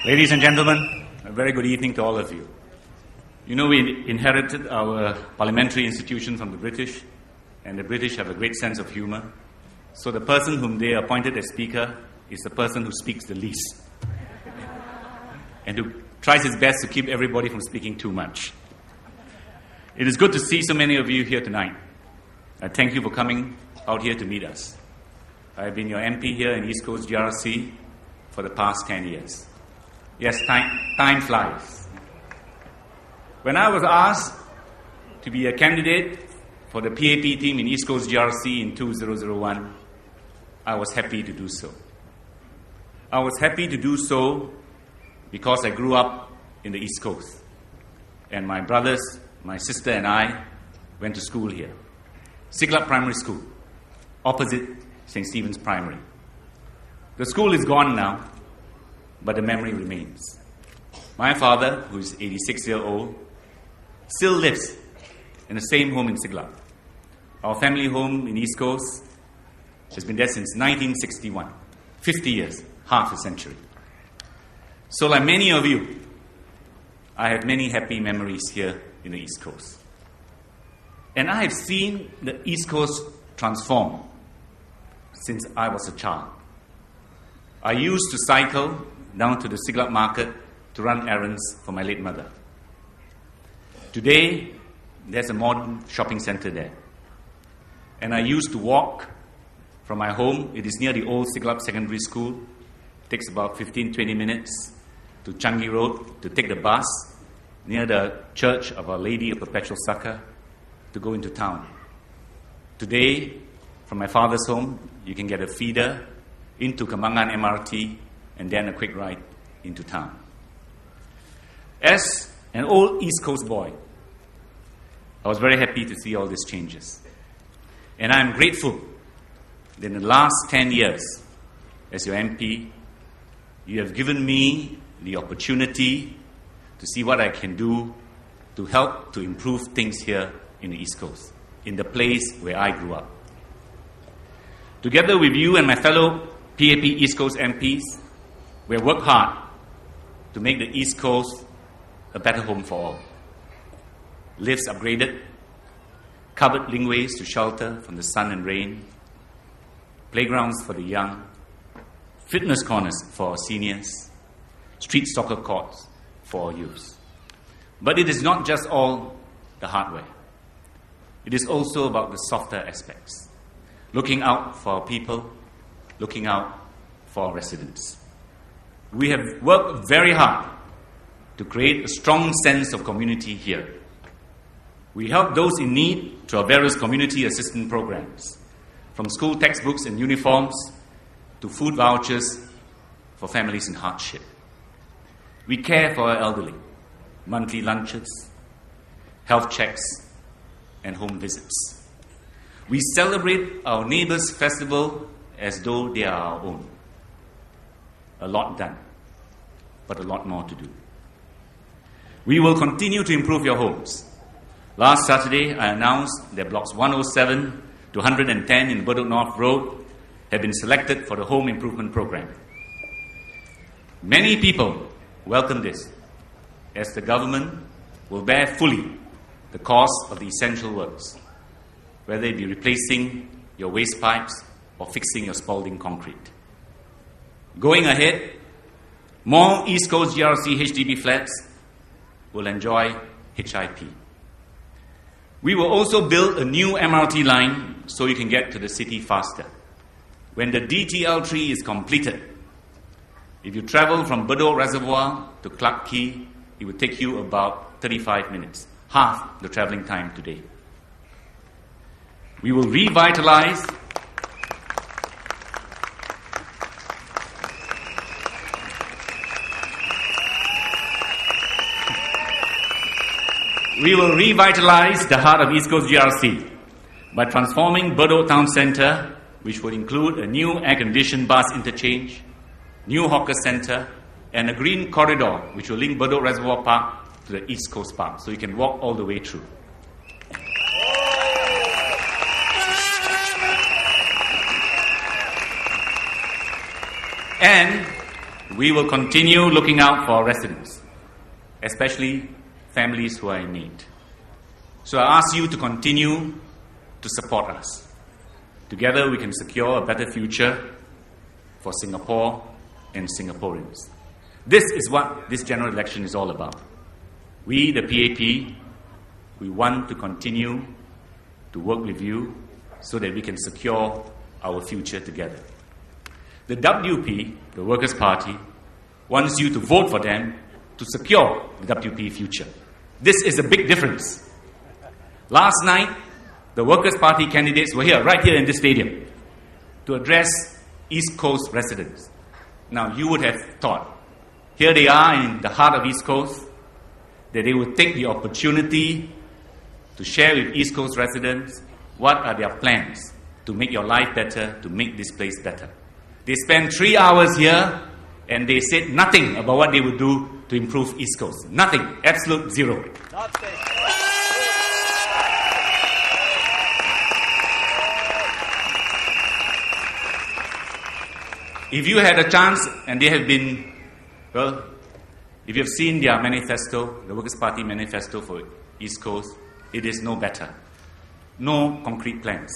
Ladies and gentlemen, a very good evening to all of you. You know, we inherited our parliamentary institution from the British, and the British have a great sense of humor. So the person whom they appointed as speaker is the person who speaks the least, and who tries his best to keep everybody from speaking too much. It is good to see so many of you here tonight. I thank you for coming out here to meet us. I've been your MP here in East Coast GRC for the past 10 years. Yes, time flies. When I was asked to be a candidate for the PAP team in East Coast GRC in 2001, I was happy to do so. I was happy to do so because I grew up in the East Coast. And my brothers, my sister and I went to school here. Siglap Primary School, opposite St. Stephen's Primary. The school is gone now, but the memory remains. My father, who is 86-year-old, still lives in the same home in Siglap. Our family home in East Coast has been there since 1961, 50 years, half a century. So like many of you, I have many happy memories here in the East Coast. And I have seen the East Coast transform since I was a child. I used to cycle down to the Siglap market to run errands for my late mother. Today, there's a modern shopping center there. And I used to walk from my home. It is near the old Siglap Secondary School. It takes about 15-20 minutes to Changi Road to take the bus near the Church of Our Lady of Perpetual Succor to go into town. Today, from my father's home, you can get a feeder into Kembangan MRT and then a quick ride into town. As an old East Coast boy, I was very happy to see all these changes. And I am grateful that in the last 10 years, as your MP, you have given me the opportunity to see what I can do to help to improve things here in the East Coast, in the place where I grew up. Together with you and my fellow PAP East Coast MPs, we have worked hard to make the East Coast a better home for all. Lifts upgraded, covered linkways to shelter from the sun and rain, playgrounds for the young, fitness corners for our seniors, street soccer courts for our youths. But it is not just all the hardware. It is also about the softer aspects. Looking out for our people, looking out for our residents. We have worked very hard to create a strong sense of community here. We help those in need through our various community assistance programs, from school textbooks and uniforms to food vouchers for families in hardship. We care for our elderly, monthly lunches, health checks, and home visits. We celebrate our neighbours' festival as though they are our own. A lot done, but a lot more to do. We will continue to improve your homes. Last Saturday, I announced that blocks 107 to 110 in Bedok North Road have been selected for the Home Improvement Program. Many people welcome this, as the government will bear fully the cost of the essential works, whether it be replacing your waste pipes or fixing your Spalding concrete. Going ahead, more East Coast GRC HDB flats will enjoy HIP. We will also build a new MRT line so you can get to the city faster. When the DTL3 is completed, if you travel from Bedok Reservoir to Clarke Quay, it will take you about 35 minutes, half the travelling time today. We will revitalize the heart of East Coast GRC by transforming Bedok Town Centre, which would include a new air-conditioned bus interchange, new hawker centre, and a green corridor which will link Bedok Reservoir Park to the East Coast Park, so you can walk all the way through. And we will continue looking out for our residents, especially families who are in need. So I ask you to continue to support us. Together we can secure a better future for Singapore and Singaporeans. This is what this general election is all about. We, the PAP, we want to continue to work with you so that we can secure our future together. The WP, the Workers' Party, wants you to vote for them to secure the WP future. This is a big difference. Last night, the Workers' Party candidates were here, right here in this stadium, to address East Coast residents. Now, you would have thought, here they are in the heart of East Coast, that they would take the opportunity to share with East Coast residents what are their plans to make your life better, to make this place better. They spent 3 hours here and they said nothing about what they would do to improve East Coast. Nothing. Absolute zero. If you had a chance, and they have been, well, if you have seen their manifesto, the Workers' Party manifesto for East Coast, it is no better. No concrete plans.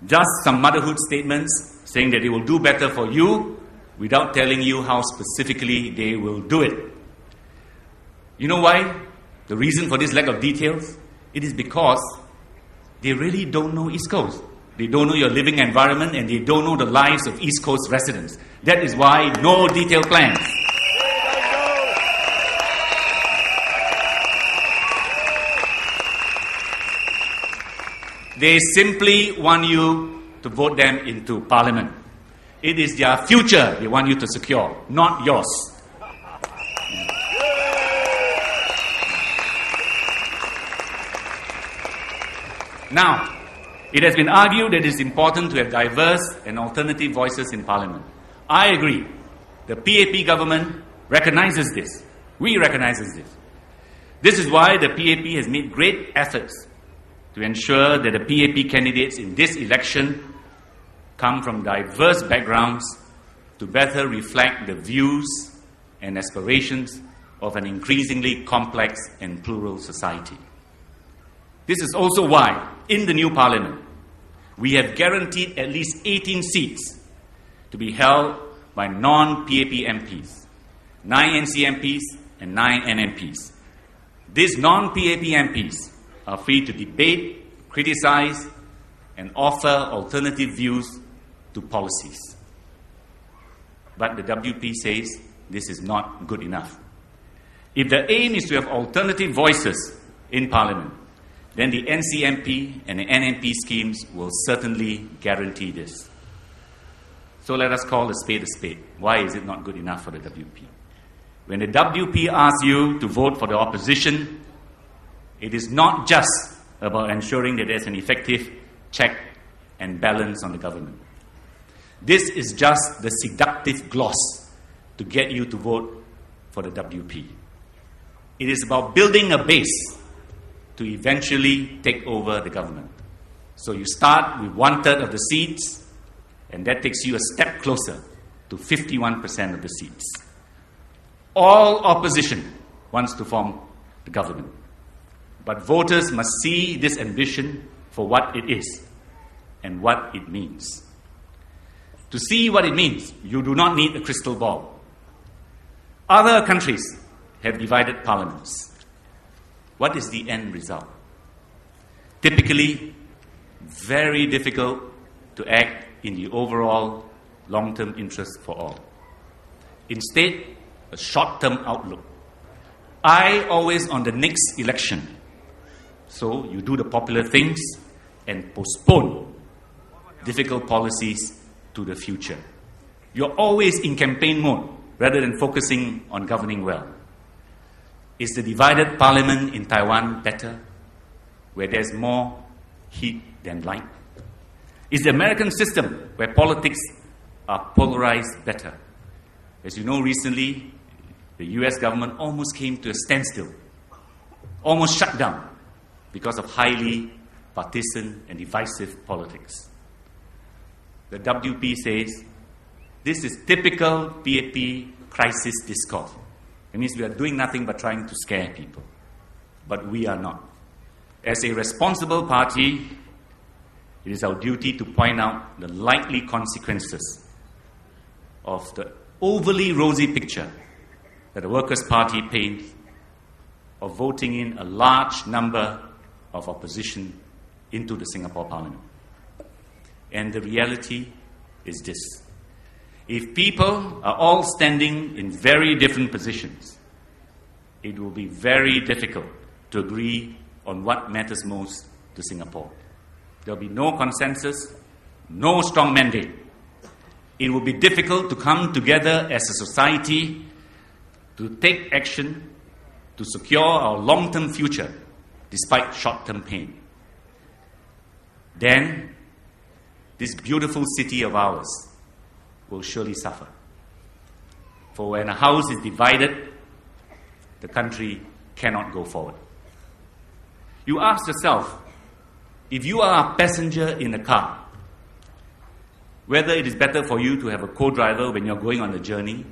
Just some motherhood statements saying that they will do better for you without telling you how specifically they will do it. You know why? The reason for this lack of details? It is because they really don't know East Coast. They don't know your living environment and they don't know the lives of East Coast residents. That is why no detailed plans. They simply want you to vote them into Parliament. It is their future they want you to secure, not yours. Now, it has been argued that it is important to have diverse and alternative voices in Parliament. I agree. The PAP government recognizes this. We recognize this. This is why the PAP has made great efforts to ensure that the PAP candidates in this election come from diverse backgrounds to better reflect the views and aspirations of an increasingly complex and plural society. This is also why, in the new Parliament, we have guaranteed at least 18 seats to be held by non-PAP MPs, 9 NC MPs and 9 NMPs. These non-PAP MPs are free to debate, criticize, and offer alternative views to policies. But the WP says this is not good enough. If the aim is to have alternative voices in Parliament, then the NCMP and the NMP schemes will certainly guarantee this. So let us call a spade a spade. Why is it not good enough for the WP? When the WP asks you to vote for the opposition, it is not just about ensuring that there's an effective check and balance on the government. This is just the seductive gloss to get you to vote for the WP. It is about building a base to eventually take over the government. So you start with 1/3 of the seats, and that takes you a step closer to 51% of the seats. All opposition wants to form the government. But voters must see this ambition for what it is and what it means. To see what it means, you do not need a crystal ball. Other countries have divided parliaments. What is the end result? Typically, very difficult to act in the overall long-term interest for all. Instead, a short-term outlook. Eye always on the next election. So you do the popular things and postpone difficult policies to the future. You're always in campaign mode rather than focusing on governing well. Is the divided parliament in Taiwan better, where there's more heat than light? Is the American system, where politics are polarized, better? As you know, recently, the US government almost came to a standstill, almost shut down because of highly partisan and divisive politics. The WP says This is typical PAP crisis discourse. It means we are doing nothing but trying to scare people. But we are not. As a responsible party, it is our duty to point out the likely consequences of the overly rosy picture that the Workers' Party paints of voting in a large number of opposition into the Singapore Parliament. And the reality is this. If people are all standing in very different positions, it will be very difficult to agree on what matters most to Singapore. There will be no consensus, no strong mandate. It will be difficult to come together as a society to take action to secure our long-term future despite short-term pain. Then, this beautiful city of ours will surely suffer. For when a house is divided, the country cannot go forward. You ask yourself, if you are a passenger in a car, whether it is better for you to have a co-driver when you're going on a journey,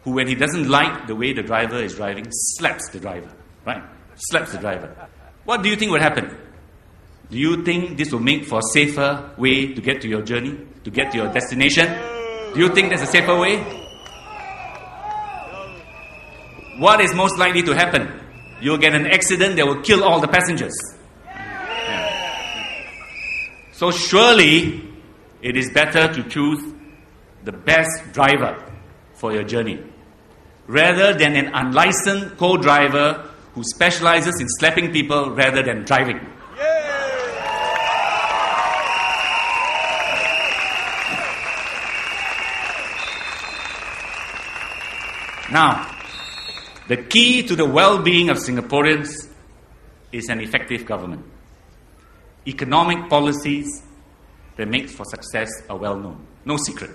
who, when he doesn't like the way the driver is driving, slaps the driver, right? Slaps the driver. What do you think will happen? Do you think this will make for a safer way to get to your journey, to get to your destination? Do you think there's a safer way? What is most likely to happen? You'll get an accident that will kill all the passengers. Yeah. So surely, it is better to choose the best driver for your journey, rather than an unlicensed co-driver who specializes in slapping people rather than driving. Now, the key to the well-being of Singaporeans is an effective government. Economic policies that make for success are well known. No secret.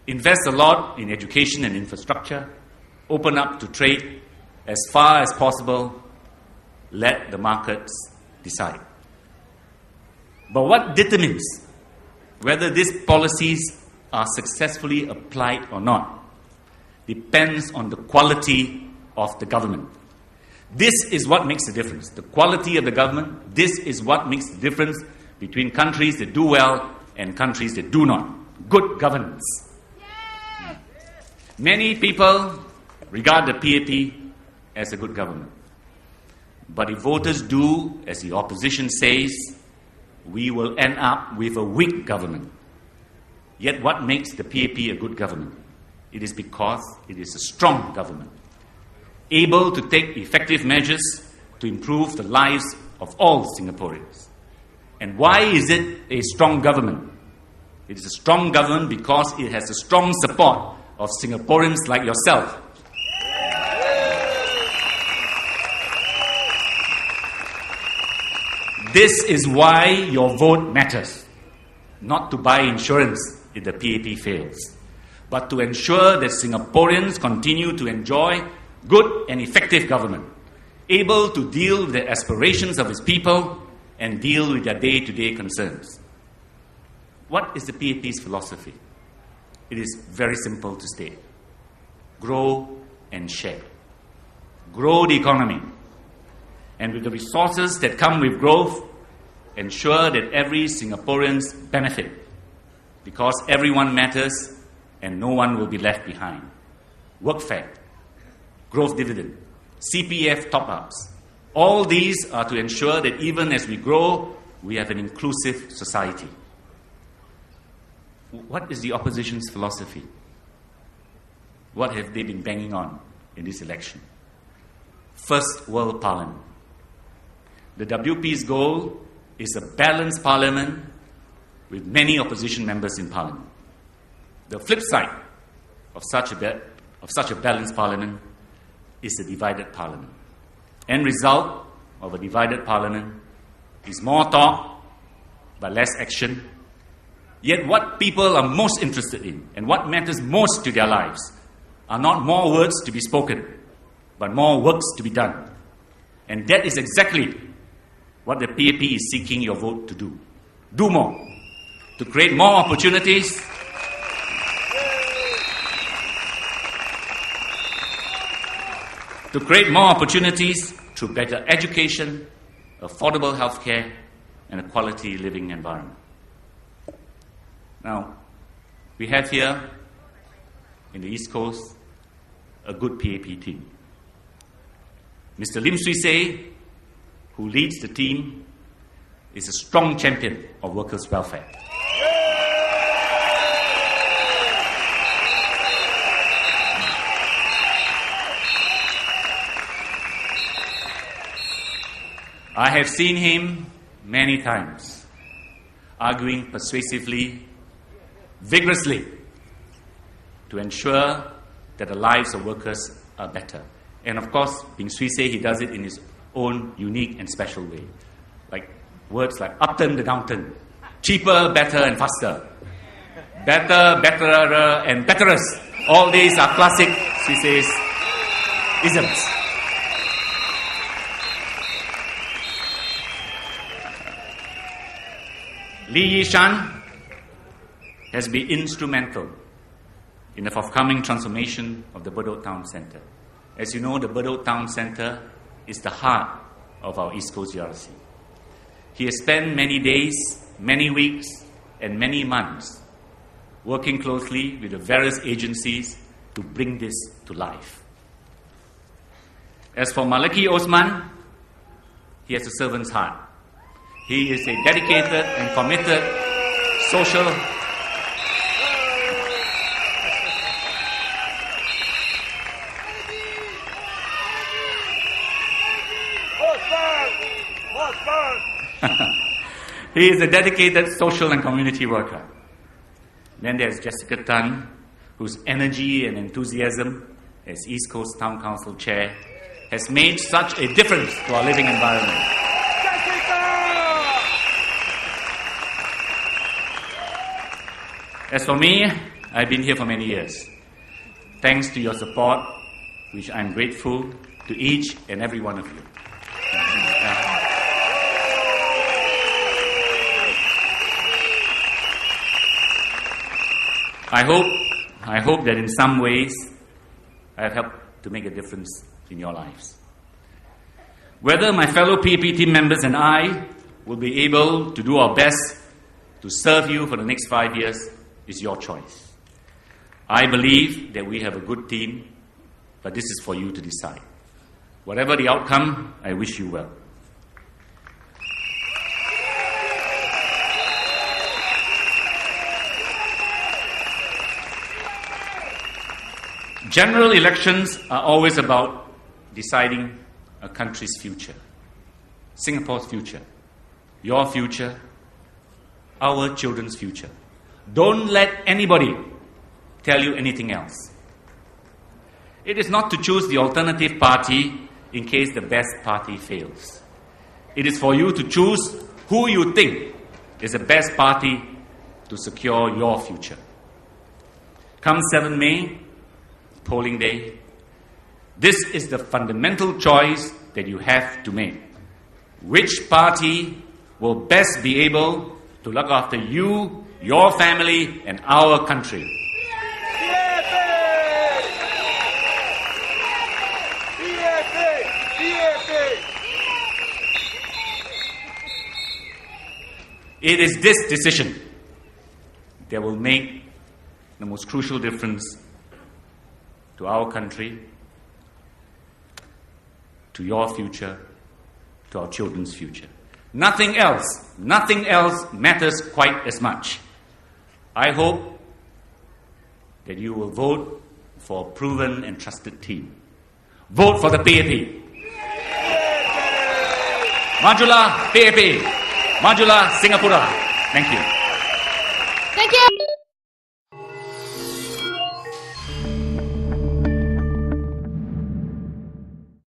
Invest a lot in education and infrastructure. Open up to trade as far as possible. Let the markets decide. But what determines whether these policies are successfully applied or not depends on the quality of the government. This is what makes the difference. The quality of the government, this is what makes the difference between countries that do well and countries that do not. Good governance. Many people regard the PAP as a good government. But if voters do, as the opposition says, we will end up with a weak government. Yet what makes the PAP a good government? It is because it is a strong government, able to take effective measures to improve the lives of all Singaporeans. And why is it a strong government? It is a strong government because it has the strong support of Singaporeans like yourself. This is why your vote matters. Not to buy insurance if the PAP fails, but to ensure that Singaporeans continue to enjoy good and effective government, able to deal with the aspirations of its people and deal with their day-to-day concerns. What is the PAP's philosophy? It is very simple to state. Grow and share. Grow the economy. And with the resources that come with growth, ensure that every Singaporeans benefit, because everyone matters and no one will be left behind. Workfare, growth dividend, CPF top-ups. All these are to ensure that even as we grow, we have an inclusive society. What is the opposition's philosophy? What have they been banging on in this election? First world parliament. The WP's goal is a balanced parliament with many opposition members in parliament. The flip side of such a balanced parliament is a divided parliament. End result of a divided parliament is more talk but less action. Yet what people are most interested in and what matters most to their lives are not more words to be spoken, but more works to be done. And that is exactly what the PAP is seeking your vote to do. Do more. To create more opportunities, to create more opportunities through better education, affordable healthcare, and a quality living environment. Now, we have here in the East Coast a good PAP team. Mr. Lim who leads the team, is a strong champion of workers' welfare. I have seen him many times arguing persuasively, vigorously, to ensure that the lives of workers are better. And of course, being Swissey, he does it in his own unique and special way. Like words like upturn the downturn, cheaper, better, and faster. Better, betterer, and betterers. All these are classic Swissey's isms. Lee Yishan has been instrumental in the forthcoming transformation of the Bedok Town Centre. As you know, the Bedok Town Centre is the heart of our East Coast GRC. He has spent many days, many weeks, and many months working closely with the various agencies to bring this to life. As for Maliki Osman, he has a servant's heart. He is a dedicated and committed social He is a dedicated social and community worker. Then there's Jessica Tan, whose energy and enthusiasm as East Coast Town Council Chair has made such a difference to our living environment. As for me, I've been here for many years. Thanks to your support, which I'm grateful to each and every one of you. I hope that in some ways I have helped to make a difference in your lives. Whether my fellow PAP team members and I will be able to do our best to serve you for the next 5 years is your choice. I believe that we have a good team, but this is for you to decide. Whatever the outcome, I wish you well. General elections are always about deciding a country's future. Singapore's future. Your future. Our children's future. Don't let anybody tell you anything else. It is not to choose the alternative party in case the best party fails. It is for you to choose who you think is the best party to secure your future. Come 7 May, polling day, this is the fundamental choice that you have to make. Which party will best be able to look after you, your family, and our country? It is this decision that will make the most crucial difference to our country, to your future, to our children's future. Nothing else matters quite as much. I hope that you will vote for a proven and trusted team. Vote for the PAP. Majulah PAP. Majulah Singapura. Thank you. Thank you.